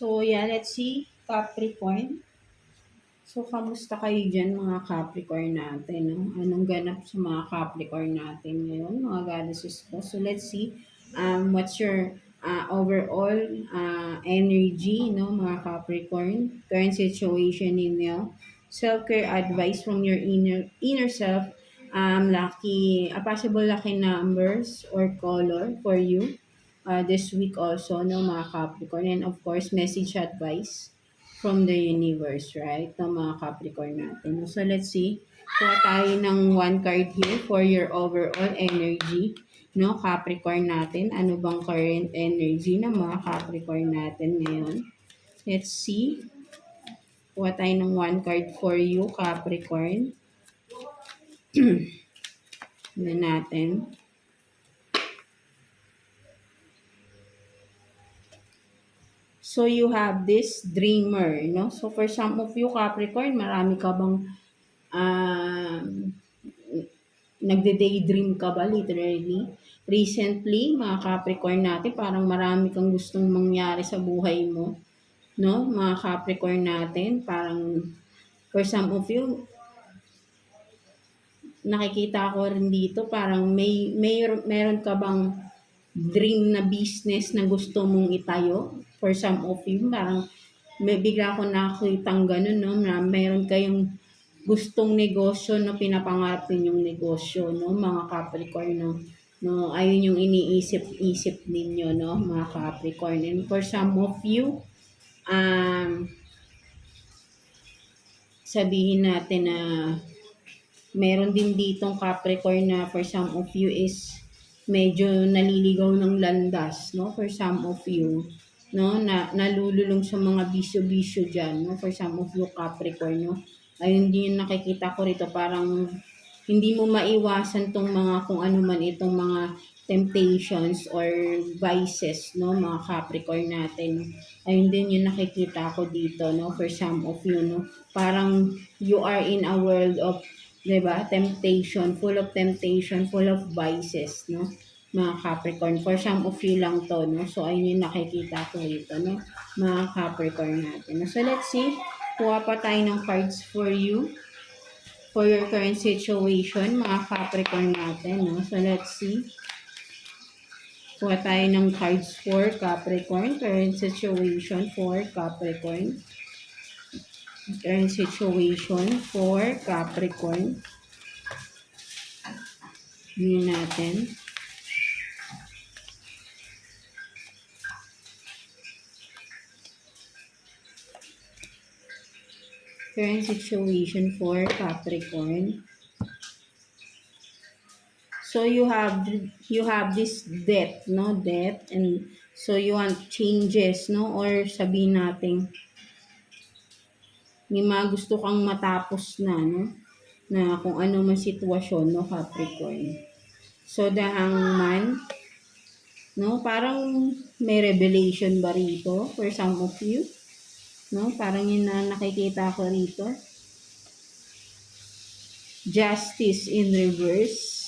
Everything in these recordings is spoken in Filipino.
So, yeah, let's see. Capricorn. So, kamusta kayo dyan mga Capricorn natin? No? Anong ganap sa mga Capricorn natin ngayon, mga goddesses ko? So, let's see. What's your overall energy, no, mga Capricorn? Current situation ninyo. Self-care advice from your inner self. Possible lucky numbers or color for you this week also, no, mga Capricorn. And of course, message advice from the universe, right? No, mga Capricorn natin. So, let's see. Kuha tayo ng one card here for your overall energy. No, Capricorn natin. Ano bang current energy ng mga Capricorn natin ngayon? Let's see. Kuha tayo ng one card for you, Capricorn. Ano natin? So, you have this dreamer, no? So, for some of you, Capricorn, marami ka bang nagde-daydream ka ba literally? Recently, mga Capricorn natin, parang marami kang gustong mangyari sa buhay mo. No? Mga Capricorn natin, parang for some of you, nakikita ko rin dito, parang meron ka bang dream na business na gusto mong itayo? For some of you, parang may bigla ko nakitang ganun, no? Na meron kayong gustong negosyo, no, pinapangarap ninyong negosyo, no, mga Capricorn, no. No, ayun yung iniisip-isip ninyo, no, mga Capricorn. And for some of you, sabihin natin na meron din ditong Capricorn na for some of you is medyo naliligaw ng landas, no, for some of you, no, nalululong sa mga bisyo-bisyo dyan, no, for some of you Capricorn, no. Ayun din yung nakikita ko rito, parang hindi mo maiwasan tong mga kung ano man itong mga temptations or vices, no, mga Capricorn natin. Ayun din yung nakikita ko dito, no, for some of you, no. Parang you are in a world of, 'di ba, temptation, full of temptation, full of vices, no, mga Capricorn. For some of you lang to, no. So, ayun yung nakikita ko dito, no, mga Capricorn natin. So, let's see. Kuha pa tayo ng cards for you for your current situation, mga Capricorn natin, no? So, let's see. Kuha tayo ng cards for Capricorn, current situation for Capricorn. Current situation for Capricorn. Yun natin. Current situation for Capricorn. So you have this debt, no, debt, and so you want changes, no, or sabihin natin may mga gusto kang matapos na, no, na kung ano man sitwasyon, no, Capricorn. So the Hangman, no, parang may revelation ba rito for some of you? No, parang yun na nakikita ko rito. Justice in reverse.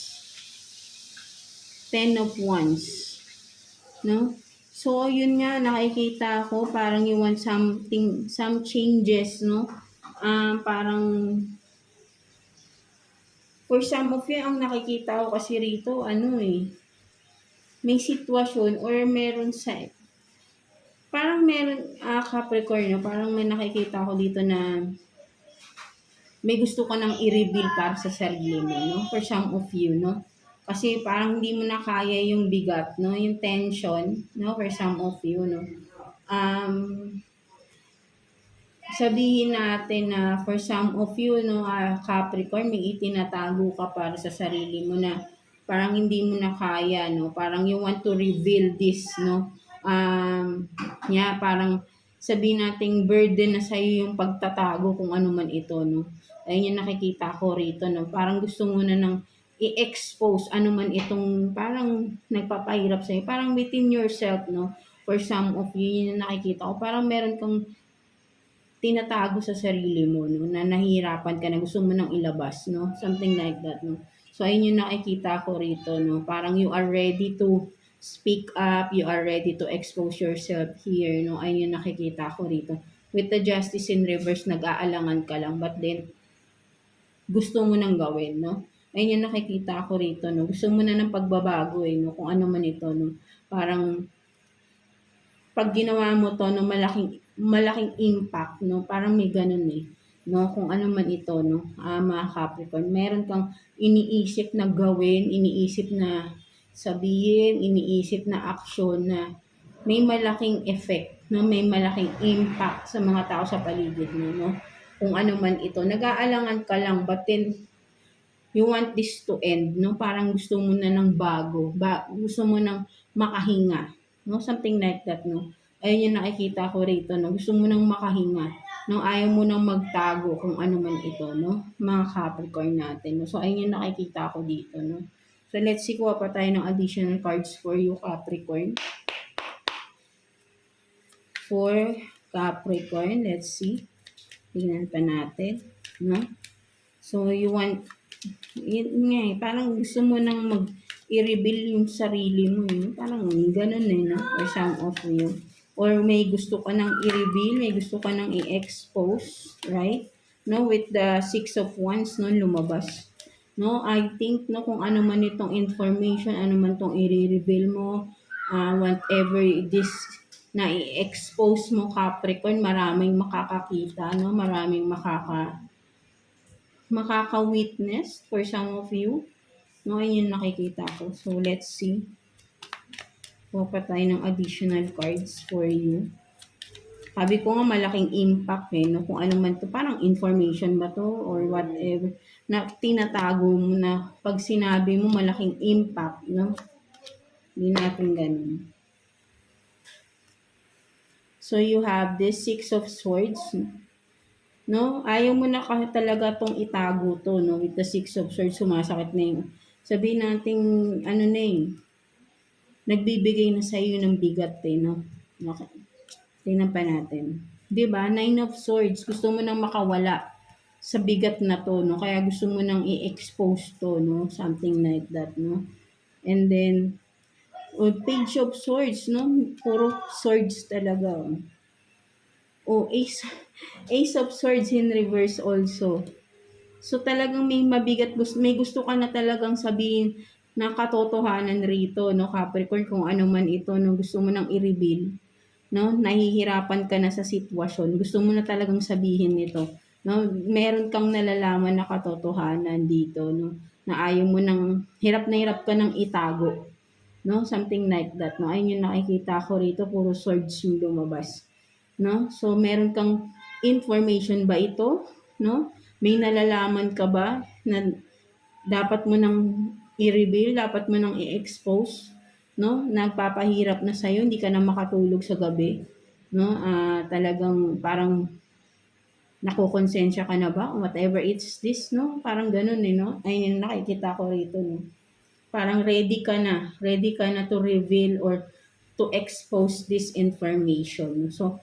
10 of Wands. No? So, yun nga, nakikita ko, parang you want something, some changes, no? Parang, for some of you, ang nakikita ko kasi rito, may sitwasyon or meron sa, parang meron, Capricorn, no? Parang may nakikita ko dito na may gusto ka nang i-reveal para sa sarili mo, no? For some of you, no? Kasi parang hindi mo na kaya yung bigat, no? Yung tension, no? For some of you, no? Sabihin natin na for some of you, no, Capricorn, may itinatago ka para sa sarili mo na parang hindi mo na kaya, no? Parang you want to reveal this, no? Parang sabihin nating burden na sa'yo yung pagtatago kung ano man ito, no? Ayun yung nakikita ko rito, no? Parang gusto mo na ng i-expose ano man itong parang nagpapahirap sa'yo. Parang within yourself, no? For some of you, yun yung nakikita ko. Parang meron kang tinatago sa sarili mo, no? Na nahihirapan ka na gusto mo nang ilabas, no? Something like that, no? So, ayun yung nakikita ko rito, no? Parang you are ready to speak up, you are ready to expose yourself here, no? Ayun yung nakikita ko rito. With the Justice in reverse, nag-aalangan ka lang, but then gusto mo nang gawin, no? Ayun yung nakikita ko rito, no? Gusto mo na ng pagbabago, no? Kung ano man ito, no? Parang pag ginawa mo 'to 'no, malaking impact 'no, parang may gano'n, eh, 'no, kung ano man ito 'no, mga Capricorn. Meron kang iniisip na gawin, iniisip na sabihin, iniisip na aksyon na may malaking effect 'no, may malaking impact sa mga tao sa paligid mo 'no, kung ano man ito. Nag-aalangan ka lang but then you want this to end 'no, parang gusto mo na ng bago, gusto mo ng makahinga 'no, something like that 'no. Ayun yung nakikita ko rito 'no, gusto mo ng makahinga 'no, ayaw mo ng magtago kung ano man ito 'no, mga Capricorn natin 'no. So ayun yung nakikita ko dito 'no. So let's see, kuha pa tayo ng additional cards for you Capricorn. For Capricorn, let's see. Tingnan pa natin 'no. So you want yun nga, eh, parang gusto mo nang i-reveal yung sarili mo, eh, parang gano'n, eh, 'no, or some of you. Or may gusto ka nang i-reveal, may gusto ka nang i-expose, right? No, with the Six of Wands 'no, lumabas. No, I think 'no, kung ano man itong information, ano man 'tong i-re-reveal mo, whatever this na i-expose mo Capricorn, maraming makakakita 'no, maraming makaka-witness for some of you. No, ayun yung nakikita ko. So, let's see. Kuha pa tayo ng additional cards for you. Sabi ko nga malaking impact no, kung ano man to, parang information ba to or whatever, na tinatago mo na pag sinabi mo malaking impact, no? Hindi natin ganun. So, you have this Six of Swords, no? Ayaw mo na talaga tong itago to, no? With the Six of Swords, sumasakit na yung, sabihin natin, ano na nagbibigay na sa iyo ng bigat, no? Okay. Tingnan pa natin. 'Di ba? Nine of Swords, gusto mo nang makawala sa bigat na to, no? Kaya gusto mo nang i-expose to, no? Something like that, no? And then, Page of Swords, no? Puro swords talaga. Ace of Swords in reverse also. So talagang may gusto ka na talagang sabihin na katotohanan rito, no, Capricorn, kung ano man ito, no, gusto mo nang i-reveal, no, nahihirapan ka na sa sitwasyon, gusto mo na talagang sabihin nito, no, meron kang nalalaman na katotohanan dito, no, na ayaw mo nang, hirap na hirap ka nang itago, no, something like that, no, ayun yung nakikita ko rito, puro swords yung lumabas, no, so meron kang information ba ito, no, may nalalaman ka ba na dapat mo nang i-reveal, dapat mo nang i-expose, no? Nagpapahirap na sa'yo, hindi ka na makatulog sa gabi, no? Talagang parang nakokonsensya ka na ba? Whatever it's this, no? Parang ganun, eh, no? Ayun yung nakikita ko rito, no? Parang ready ka na to reveal or to expose this information. So,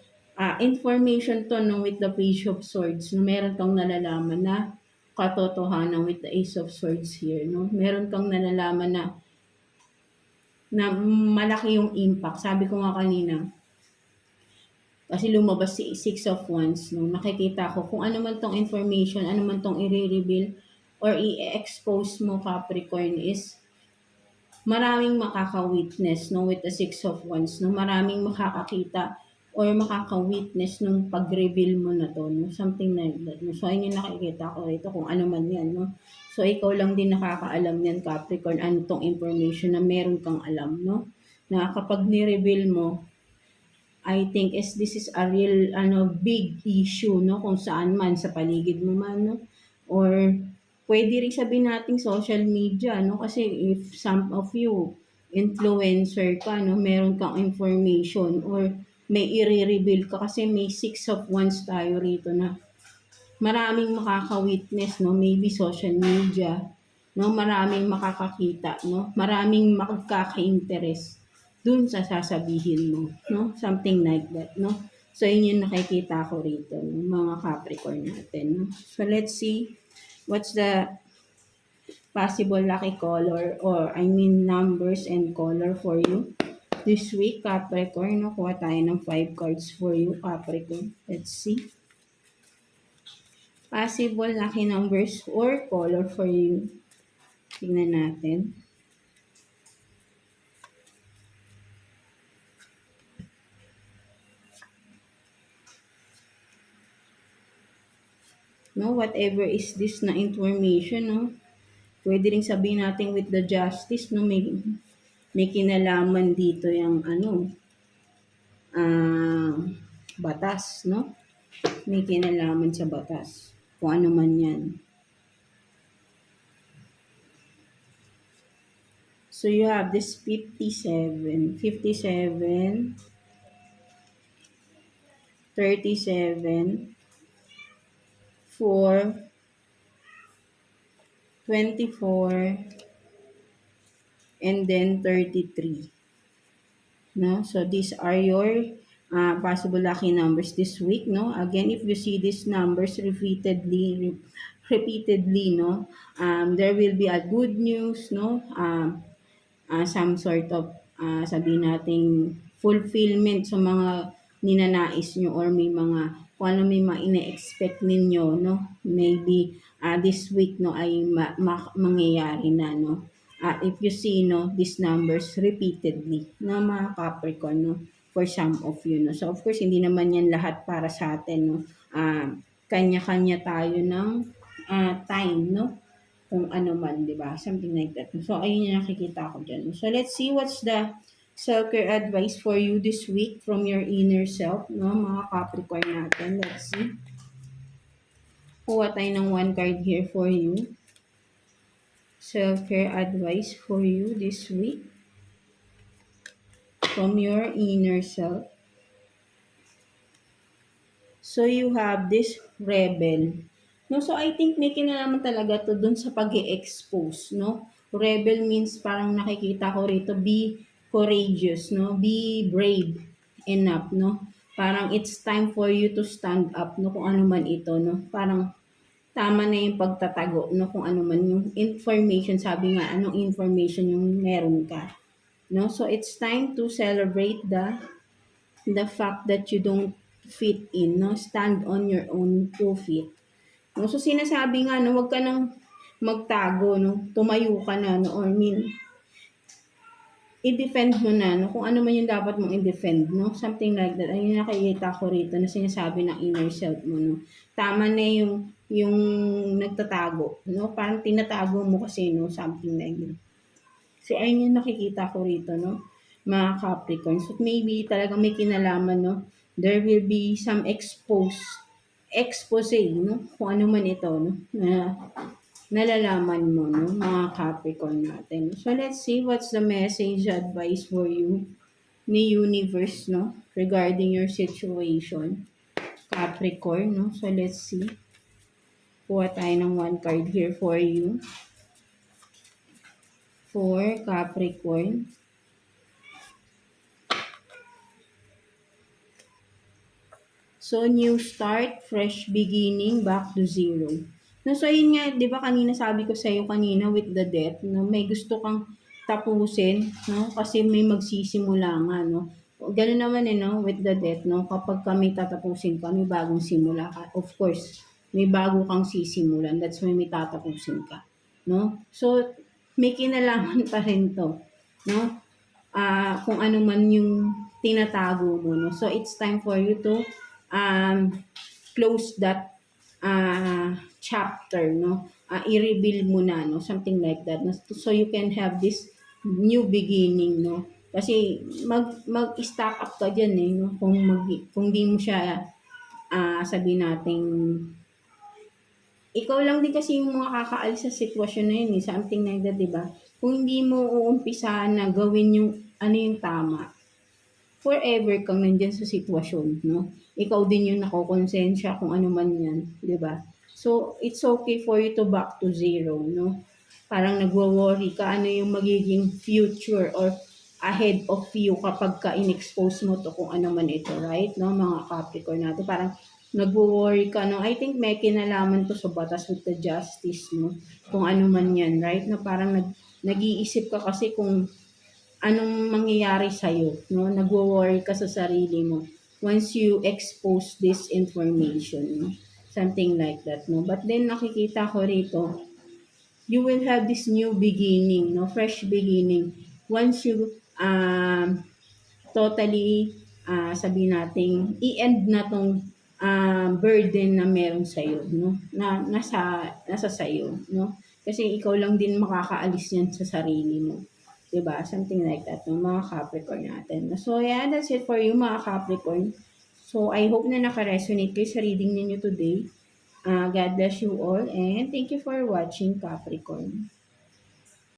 information to no, with the Page of Swords, no, meron kang nalalaman na katotohanan with the Ace of Swords here, no? Meron kang nalalaman na malaki yung impact. Sabi ko nga kanina, kasi lumabas si Six of Wands, no? Nakikita ko kung ano man tong information, ano man tong i-reveal or i-expose mo Capricorn is maraming makaka-witness no, with the Six of Wands, no? Maraming makakakita or makaka-witness nung pag-reveal mo na to, no? Something like that. No? So, ayun yung nakikita ko rito kung ano man yan, no? So, ikaw lang din nakakaalam yan, Capricorn, ano tong information na meron kang alam, no? Na kapag ni-reveal mo, I think this is a real big issue, no? Kung saan man, sa paligid mo man, no? Or pwede rin sabihin natin social media, no? Kasi if some of you, influencer ka, no? Meron kang information or may i-reveal ka kasi may Six of Wands tayo rito na maraming makaka-witness, no? Maybe social media, no? Maraming makakakita, no? Maraming magkaka-interest dun sa sasabihin mo, no? Something like that, no? So, yun yung nakikita ko rito, no? Mga Capricorn natin, no? So, let's see what's the possible lucky color or I mean numbers and color for you this week, Capricorn. No, kuha tayo ng 5 cards for you, Capricorn. Let's see. Possible lucky numbers or color for you. Tingnan natin. No, whatever is this na information, no? Pwede ring sabihin natin with the justice, no? May kinalaman dito yung ah, batas, no? May kinalaman sa batas. Kung ano man yan. So you have this 57, 37, 4, 24, and then 33. No? So these are your possible lucky numbers this week. No? Again, if you see these numbers repeatedly, no, there will be a good news, no, some sort of sabihin nating fulfillment sa mga ninanais nyo or may mga kung ano may mga ina-expect ninyo, no? Maybe this week, no, ay mangyayari na, no? If you see, no, these numbers repeatedly, na mga Capricorn, no, for some of you, no? So, of course, hindi naman yan lahat para sa atin, no? Kanya-kanya tayo ng time, no? Kung ano man, di ba? Something like that. So, ayun yung nakikita ko dyan. So, let's see what's the self-care advice for you this week from your inner self, no? Mga Capricorn natin. Let's see. Kuha tayo ng 1 card here for you. Self-care advice for you this week from your inner self. So, you have this rebel. No, so I think may kinalaman talaga to dun sa pag-expose, no? Rebel means parang nakikita ko rito, be courageous, no? Be brave enough, no? Parang it's time for you to stand up, no? Kung ano man ito, no? Parang tama na yung pagtatago, no? Kung ano man yung information, sabi nga, anong information yung meron ka, no? So it's time to celebrate the fact that you don't fit in, no? Stand on your own 2 feet. No? So, sinasabi nga, no, huwag ka nang magtago, no? Tumayo ka na, no? Or i-defend mo na, no? Kung ano man yung dapat mong i-defend, no? Something like that. Ayun yung nakikita ko rito na sinasabi ng inner self mo, no? Tama na yung nagtatago, no? Parang tinatago mo kasi, no? Something like that. So, ayun yung nakikita ko rito, no? Mga Capricorn. So, maybe talagang may kinalaman, no? There will be some expose, no? Kung ano man ito, no? Na nalalaman mo, no? Mga Capricorn natin. So, let's see what's the message advice for you ni universe, no? Regarding your situation. Capricorn, no? So, let's see. Kuha tayo ng 1 card here for you. For Capricorn. So, new start, fresh beginning, back to zero. No, so, yun nga, di ba kanina sabi ko sa'yo kanina with the death, no, may gusto kang tapusin, no, kasi may magsisimula nga, no. Ganun naman no, with the death, no, kapag kami tatapusin ka, may bagong simula ka. Of course, may bago kang sisimulan. That's why may tatapusin ka, no. So, may kinalaman pa rin to, no. Kung ano man yung tinatago mo, no. So, it's time for you to close that chapter, no? I-reveal mo na, no? Something like that. No? So you can have this new beginning, no? Kasi mag-stack up ka dyan, eh, no? Kung di mo siya sabihin natin, ikaw lang din kasi yung makakaalis sa sitwasyon na yun, eh. Something like that, di ba? Kung hindi mo uumpisahan na gawin yung ano yung tama, forever kang nandyan sa sitwasyon, no? Ikaw din yung nakokonsensya kung ano man yan, di ba? So, it's okay for you to back to zero, no? Parang nagwo-worry ka, ano yung magiging future or ahead of you kapag ka in-expose mo to kung ano man ito, right? No, mga Capricorn natin, parang nagwo-worry ka, no? I think may kinalaman to sa batas with the justice, no? Kung ano man yan, right? Na parang nag-iisip ka kasi kung anong mangyayari sa'yo, no? Nagwo-worry ka sa sarili mo once you expose this information, no? Something like that, no? But then nakikita ko rito, you will have this new beginning, no? Fresh beginning. Once you totally sabihin natin i-end na tong burden na meron sa iyo, no? Na nasa sa iyo, no? Kasi ikaw lang din makakaalis niyan sa sarili mo. 'Di ba? Something like that, no? Mga Capricorn natin. So yeah, that's it for you mga Capricorn. So I hope na naka-resonate kayo sa reading ninyo today. God bless you all and thank you for watching Capricorn.